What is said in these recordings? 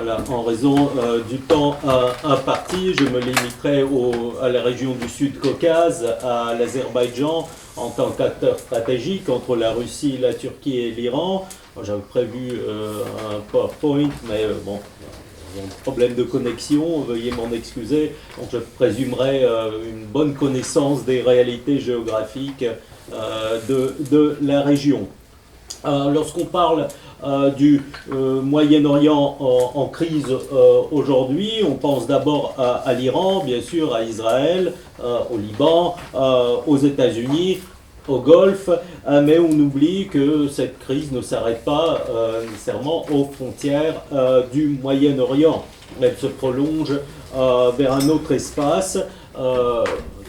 Voilà, en raison du temps imparti, je me limiterai à la région du Sud-Caucase, à l'Azerbaïdjan, en tant qu'acteur stratégique entre la Russie, la Turquie et l'Iran. J'avais prévu un PowerPoint, mais bon, problème de connexion, veuillez m'en excuser. Donc je présumerai une bonne connaissance des réalités géographiques de la région. Lorsqu'on parle du Moyen-Orient en crise aujourd'hui, on pense d'abord à l'Iran, bien sûr, à Israël, au Liban, aux États-Unis, au Golfe, mais on oublie que cette crise ne s'arrête pas nécessairement aux frontières du Moyen-Orient. Elle se prolonge vers un autre espace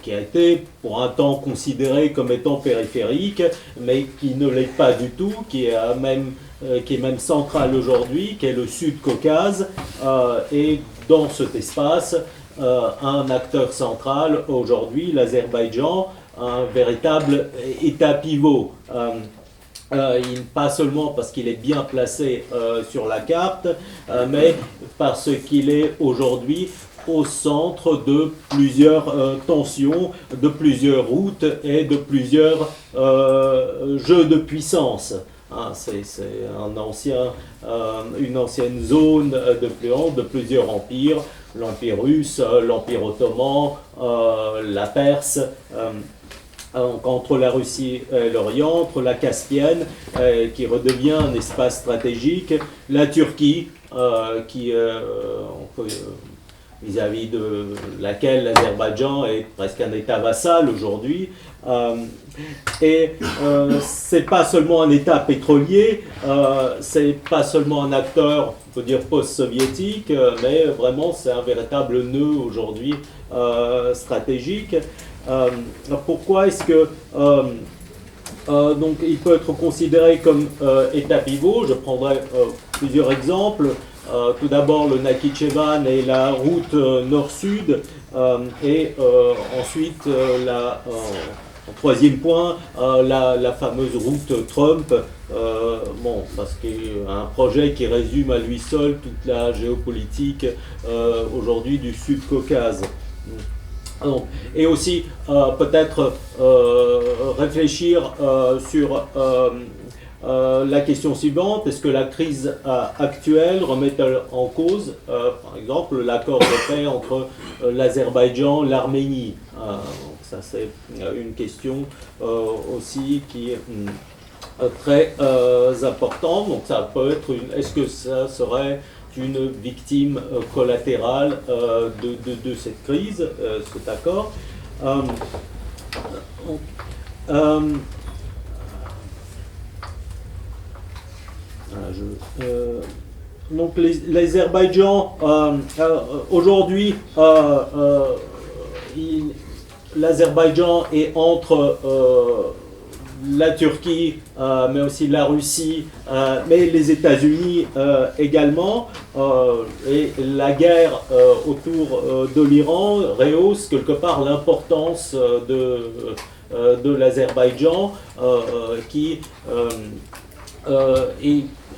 qui a été pour un temps considéré comme étant périphérique, mais qui ne l'est pas du tout, qui est même central aujourd'hui, qui est le Sud-Caucase, et dans cet espace, un acteur central aujourd'hui, l'Azerbaïdjan, un véritable État pivot. Pas seulement parce qu'il est bien placé sur la carte, mais parce qu'il est aujourd'hui au centre de plusieurs tensions, de plusieurs routes et de plusieurs jeux de puissance. C'est une ancienne zone d'influence de plusieurs empires, l'Empire russe, l'Empire ottoman, la Perse, entre la Russie et l'Orient, entre la Caspienne, qui redevient un espace stratégique, la Turquie, vis-à-vis de laquelle l'Azerbaïdjan est presque un État vassal aujourd'hui. C'est pas seulement un État pétrolier, c'est pas seulement un acteur, on peut dire post-soviétique, mais vraiment c'est un véritable nœud aujourd'hui stratégique. Pourquoi est-ce que donc il peut être considéré comme État pivot? Je prendrai plusieurs exemples. Tout d'abord le Nakhichevan et la route nord-sud, et ensuite en troisième point, la fameuse route Trump, parce qu'il y a un projet qui résume à lui seul toute la géopolitique aujourd'hui du Sud-Caucase. Et aussi peut-être réfléchir sur la question suivante: est-ce que la crise actuelle remet en cause, par exemple, l'accord de paix entre l'Azerbaïdjan et l'Arménie? Ça, c'est une question aussi qui est très importante. Donc, ça peut être est-ce que ça serait une victime collatérale de cette crise, cet accord? Donc l'Azerbaïdjan, aujourd'hui, l'Azerbaïdjan est entre la Turquie, mais aussi la Russie, mais les États-Unis également, et la guerre autour de l'Iran rehausse quelque part l'importance de l'Azerbaïdjan, qui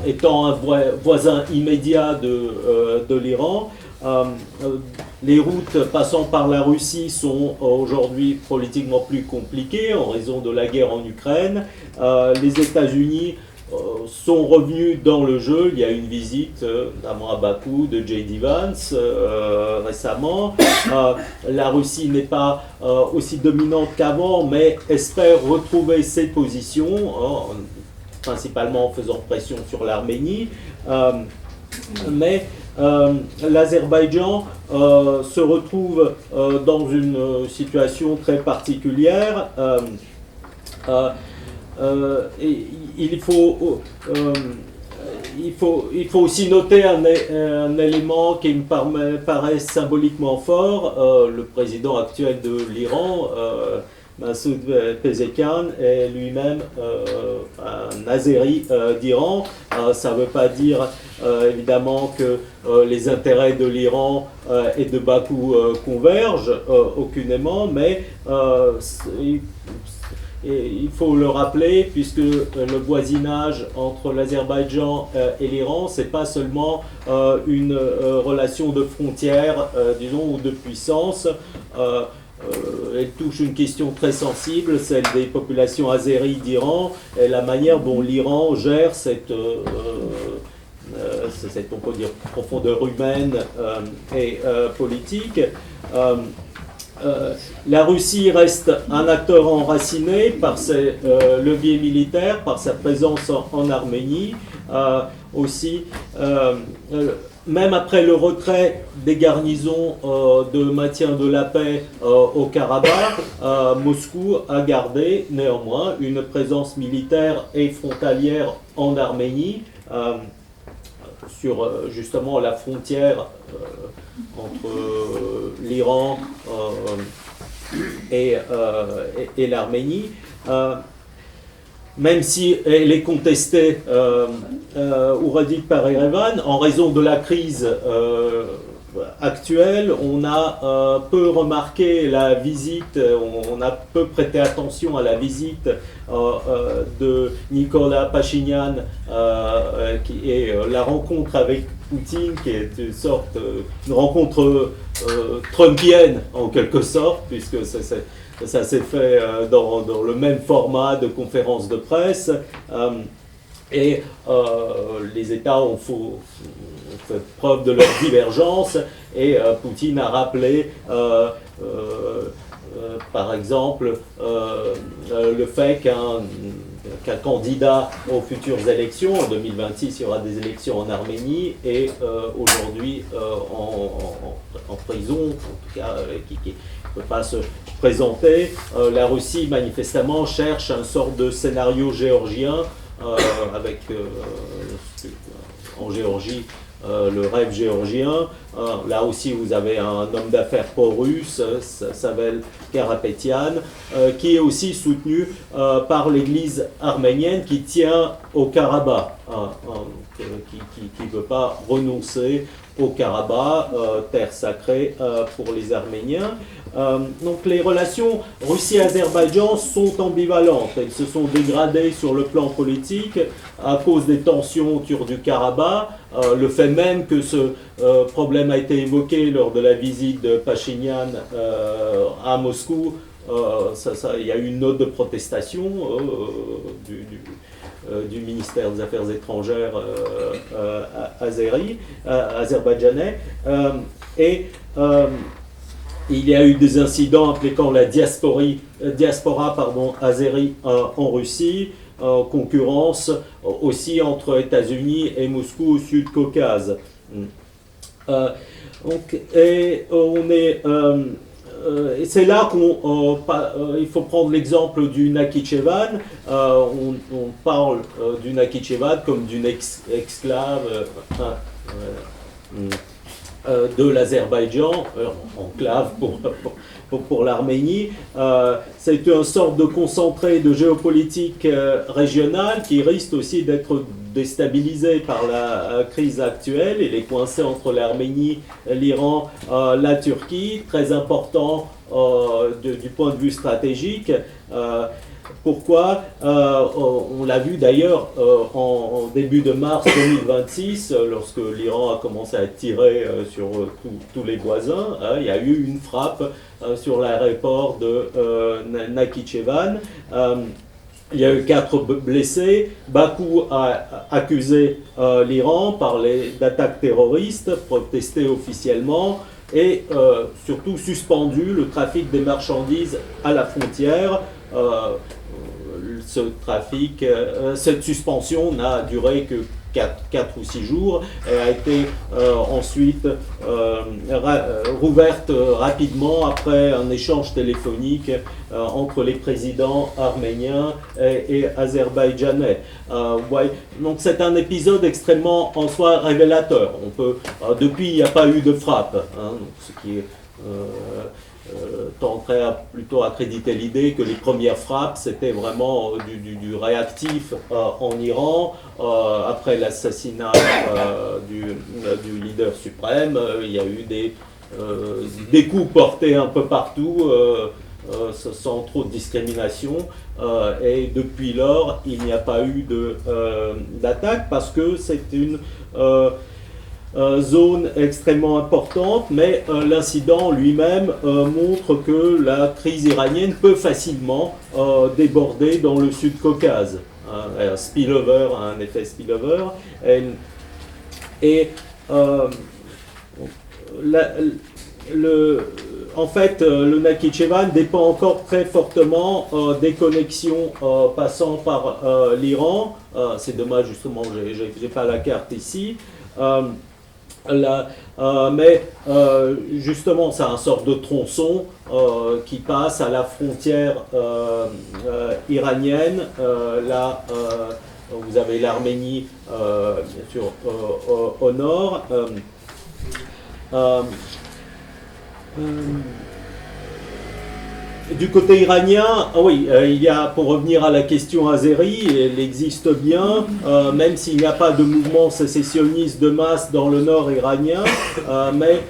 étant un voisin immédiat de l'Iran. Les routes passant par la Russie sont aujourd'hui politiquement plus compliquées en raison de la guerre en Ukraine. Les États-Unis sont revenus dans le jeu. Il y a une visite, notamment à Bakou, de J.D. Vance récemment. La Russie n'est pas aussi dominante qu'avant, mais espère retrouver ses positions, principalement en faisant pression sur l'Arménie. Mais l'Azerbaïdjan se retrouve dans une situation très particulière. Et il faut aussi noter un élément qui me paraît symboliquement fort. Le président actuel de l'Iran, Massoud Pezeshkian, est lui-même un Azéri d'Iran. Ça ne veut pas dire évidemment que les intérêts de l'Iran et de il faut le rappeler, puisque le voisinage entre l'Azerbaïdjan et l'Iran, c'est pas seulement une relation de frontière, disons, ou de puissance. Elle touche une question très sensible, celle des populations azéries d'Iran, et la manière dont l'Iran gère cette, on peut dire, profondeur humaine et politique. La Russie reste un acteur enraciné par ses leviers militaires, par sa présence en Arménie, aussi. Même après le retrait des garnisons de maintien de la paix au Karabakh, Moscou a gardé néanmoins une présence militaire et frontalière en Arménie, sur justement la frontière entre l'Iran et l'Arménie. Même si elle est contestée ou redite par Erevan, en raison de la crise actuelle, on a peu remarqué la visite, on a peu prêté attention à la visite de Nicolas Pachinian, qui est la rencontre avec Poutine, qui est une rencontre trumpienne en quelque sorte, puisque ça s'est fait dans le même format de conférence de presse. Et les États ont fait preuve de leur divergence, et Poutine a rappelé par exemple le fait qu'un candidat aux futures élections, en 2026 il y aura des élections en Arménie, et aujourd'hui en prison, en tout cas qui ne peut pas se présenter. La Russie manifestement cherche un sort de scénario géorgien, avec en Géorgie le rêve géorgien. Là aussi vous avez un homme d'affaires pro-russe, Savel Karapetyan, qui est aussi soutenu par l'église arménienne qui tient au Karabakh, qui ne veut pas renoncer au Karabakh, terre sacrée pour les Arméniens. Donc les relations Russie-Azerbaïdjan sont ambivalentes. Elles se sont dégradées sur le plan politique à cause des tensions autour du Karabakh. Le fait même que ce problème a été évoqué lors de la visite de Pachinian à Moscou, il y a eu une note de protestation du ministère des Affaires étrangères azerbaïdjanais. Il y a eu des incidents impliquant la diaspora azérie en Russie, concurrence aussi entre États-Unis et Moscou au Sud-Caucase. Et c'est là qu'il faut prendre l'exemple du Nakhichevan. On parle du Nakhichevan comme d'une exclave de l'Azerbaïdjan, enclave pour l'Arménie. C'est une sorte de concentré de géopolitique régionale qui risque aussi d'être déstabilisé par la crise actuelle. Il est coincé entre l'Arménie, l'Iran, la Turquie, très important du point de vue stratégique. Pourquoi on l'a vu d'ailleurs en début de mars 2026, lorsque l'Iran a commencé à tirer sur tous les voisins, il y a eu une frappe sur l'aéroport de Nakhichevan. Il y a eu 4 blessés. Bakou a accusé l'Iran d'attaques terroristes, protesté officiellement, et surtout suspendu le trafic des marchandises à la frontière. Ce trafic, cette suspension n'a duré que 4 ou 6 jours et a été ensuite rouverte rapidement après un échange téléphonique entre les présidents arméniens et azerbaïdjanais. Donc c'est un épisode extrêmement en soi révélateur. Depuis, il n'y a pas eu de frappe, donc ce qui est tenterait plutôt à accréditer l'idée que les premières frappes c'était vraiment du réactif en Iran. Après l'assassinat du leader suprême, il y a eu des coups portés un peu partout sans trop de discrimination. Et depuis lors, il n'y a pas eu d'attaque parce que c'est une zone extrêmement importante, mais l'incident lui-même montre que la crise iranienne peut facilement déborder dans le Sud-Caucase. Un spillover, un effet spillover. En fait, le Nakhichevan dépend encore très fortement des connexions passant par l'Iran. C'est dommage, justement, j'ai pas la carte ici. Mais justement, c'est un sort de tronçon qui passe à la frontière iranienne. Là, vous avez l'Arménie, bien sûr, au nord. Du côté iranien, oui, il y a, pour revenir à la question azérie, elle existe bien, même s'il n'y a pas de mouvement sécessionniste de masse dans le nord iranien, mais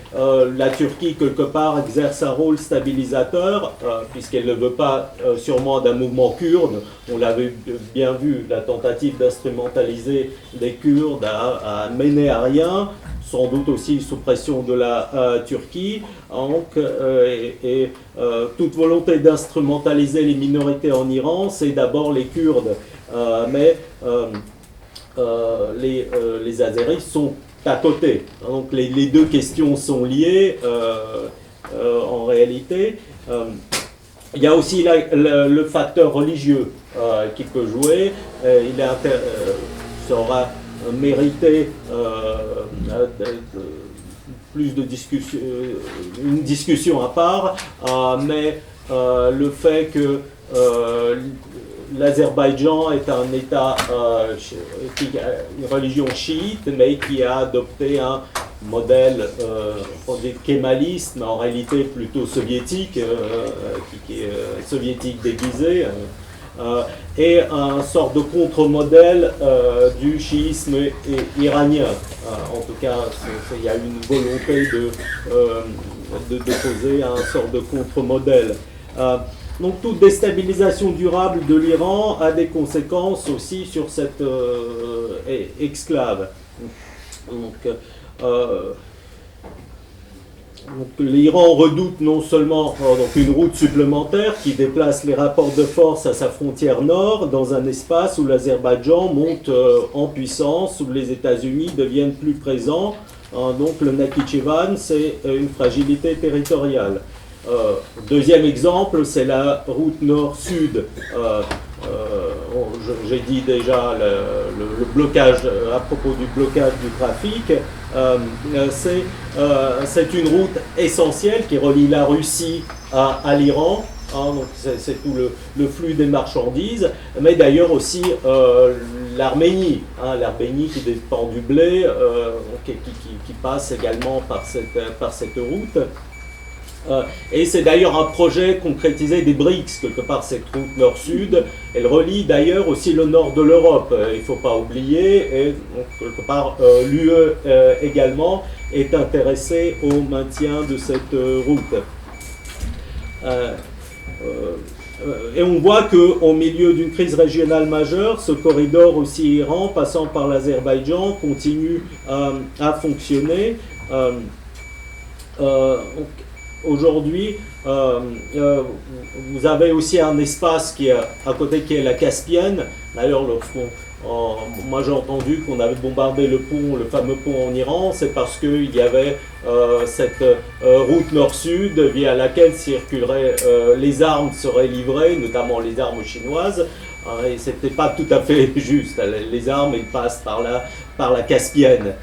la Turquie, quelque part, exerce un rôle stabilisateur, puisqu'elle ne veut pas sûrement d'un mouvement kurde. On l'avait bien vu, la tentative d'instrumentaliser les Kurdes à mener à rien, sans doute aussi sous pression de la Turquie. Donc, toute volonté d'instrumentaliser les minorités en Iran, c'est d'abord les Kurdes. Mais les Azéris sont à côté. Donc les deux questions sont liées en réalité. Il y a aussi le facteur religieux qui peut jouer. Ça aura mérité plus de discussion, une discussion à part, mais le fait que l'Azerbaïdjan est un État qui a une religion chiite, mais qui a adopté un modèle on dit kémaliste, mais en réalité plutôt soviétique, qui est soviétique déguisé, et un sort de contre-modèle du chiisme iranien. En tout cas, il y a une volonté de poser un sort de contre-modèle. Donc toute déstabilisation durable de l'Iran a des conséquences aussi sur cette exclave. Donc l'Iran redoute non seulement donc une route supplémentaire qui déplace les rapports de force à sa frontière nord dans un espace où l'Azerbaïdjan monte en puissance, où les États-Unis deviennent plus présents. Donc le Nakhichevan, c'est une fragilité territoriale. Deuxième exemple, c'est la route nord-sud. J'ai dit déjà le blocage, à propos du blocage du trafic, c'est une route essentielle qui relie la Russie à l'Iran. Donc c'est tout le flux des marchandises, mais d'ailleurs aussi l'Arménie, l'Arménie qui dépend du blé, qui passe également par cette route. Et c'est d'ailleurs un projet concrétisé des BRICS, quelque part cette route nord-sud. Elle relie d'ailleurs aussi le nord de l'Europe, il ne faut pas oublier, et donc, quelque part l'UE également est intéressée au maintien de cette route. Et on voit qu'au milieu d'une crise régionale majeure, ce corridor aussi Iran, passant par l'Azerbaïdjan, continue à fonctionner. Aujourd'hui, vous avez aussi un espace qui est à côté, qui est la Caspienne. D'ailleurs, moi j'ai entendu qu'on avait bombardé le fameux pont en Iran, c'est parce qu'il y avait cette route nord-sud via laquelle circuleraient les armes seraient livrées, notamment les armes chinoises. Et c'était pas tout à fait juste. Les armes, elles passent par la Caspienne.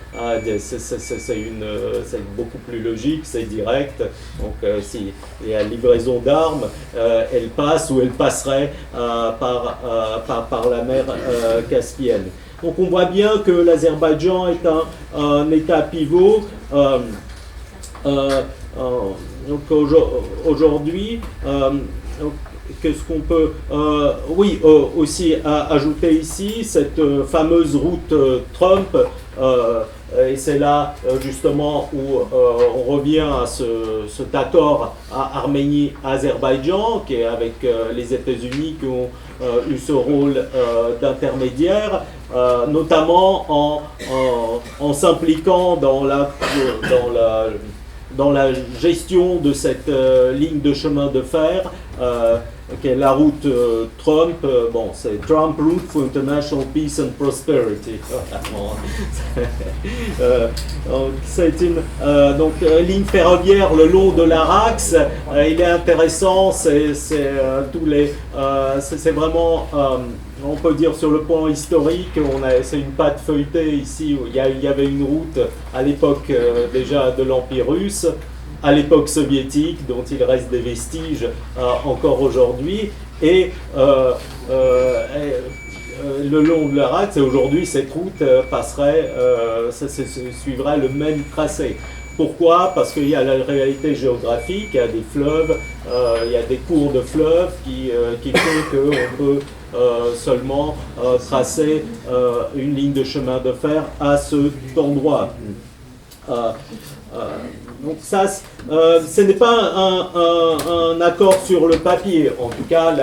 C'est beaucoup plus logique, c'est direct. Donc, si il y a livraison d'armes, elle passe ou elle passerait par la mer Caspienne. Donc, on voit bien que l'Azerbaïdjan est un État pivot. Donc, aujourd'hui, qu'est-ce qu'on peut aussi ajouter ici, cette fameuse route Trump Et c'est là justement où on revient à cet accord à Arménie-Azerbaïdjan, qui est avec les États-Unis qui ont eu ce rôle d'intermédiaire, notamment en s'impliquant dans la gestion de cette ligne de chemin de fer, qui est la route Trump. Bon, c'est Trump Route for International Peace and Prosperity. C'est une ligne ferroviaire le long de l'Arax. Il est intéressant, c'est vraiment, on peut dire sur le plan historique, c'est une pâte feuilletée ici, où il y avait une route à l'époque déjà de l'Empire russe, à l'époque soviétique, dont il reste des vestiges encore aujourd'hui, et le long de l'Arax, et aujourd'hui cette route suivrait le même tracé. Pourquoi? Parce qu'il y a la réalité géographique, il y a des fleuves, il y a des cours de fleuves qui font qu'on peut seulement tracer une ligne de chemin de fer à cet endroit. Donc ça, ce n'est pas un accord sur le papier. En tout cas,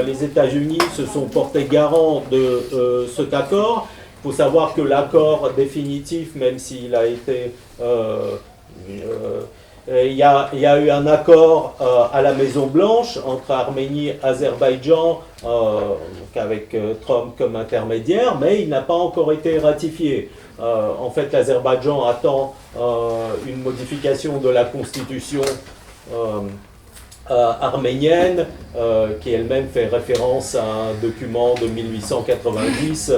les États-Unis se sont portés garants de cet accord. Il faut savoir que l'accord définitif, même s'il a été... il y a eu un accord à la Maison-Blanche entre Arménie et Azerbaïdjan, avec Trump comme intermédiaire, mais il n'a pas encore été ratifié. En fait, l'Azerbaïdjan attend une modification de la constitution arménienne, qui elle-même fait référence à un document de 1890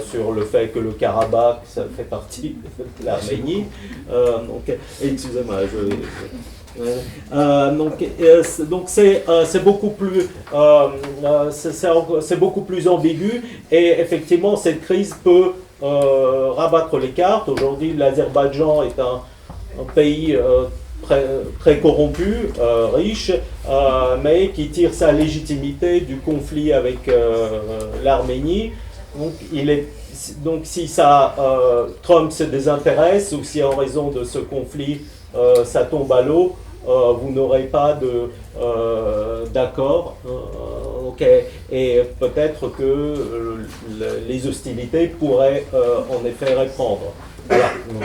sur le fait que le Karabakh, ça fait partie de l'Arménie. Excusez-moi, donc c'est beaucoup plus ambigu, et effectivement cette crise peut rabattre les cartes. Aujourd'hui, l'Azerbaïdjan est un pays très corrompu, riche, mais qui tire sa légitimité du conflit avec l'Arménie. Donc si Trump se désintéresse, ou si en raison de ce conflit ça tombe à l'eau, vous n'aurez pas d'accord. Et peut-être que les hostilités pourraient en effet reprendre. Voilà. Donc,